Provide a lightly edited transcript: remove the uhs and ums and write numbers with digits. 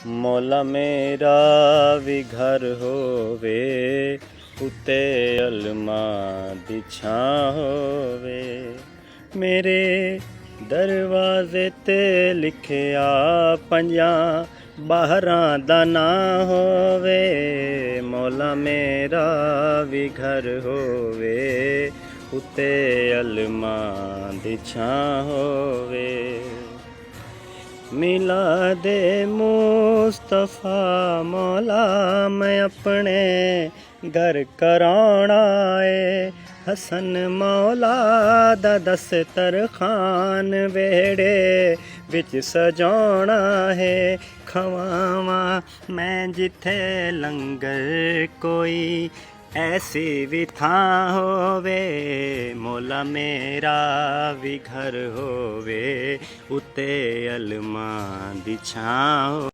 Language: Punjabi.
ਮੌਲਾ ਮੇਰਾ ਵੀ ਘਰ ਹੋਵੇ, ਉੱਤੇ ਅਲਮਾ ਦੀ ਛਾਂ ਹੋਵੇ। ਮੇਰੇ ਦਰਵਾਜ਼ੇ ਤੇ ਲਿਖਿਆ ਪੰਜਾਂ ਬਾਹਰਾਂ ਦਾ ਨਾਂ ਹੋਵੇ। ਮੌਲਾ ਮੇਰਾ ਵੀ ਘਰ ਹੋਵੇ, ਉੱਤੇ ਅਲਮਾ ਦੀ ਛਾਂ ਹੋਵੇ। ਮਿਲਾਦੇ ਮੁਸਤਫਾ ਮੌਲਾ ਮੈਂ ਆਪਣੇ ਘਰ ਕਰਾਉਣਾ ਏ। ਹਸਨ ਮੌਲਾ ਦਾ ਦਸਤਰਖਾਨ ਵਿਹੜੇ ਵਿੱਚ ਸਜਾਉਣਾ ਹੈ। ਖਵਾਵਾਂ ਮੈਂ ਜਿੱਥੇ ਲੰਗਰ ਕੋਈ ਐਸੀ ਵੀ ਥਾਂ ਹੋਵੇ। ਮੌਲਾ ਮੇਰਾ ਵੀ ਘਰ ਹੋਵੇ, ਉੱਤੇ ਅਲਮਾਂ ਦੀ ਛਾਂ।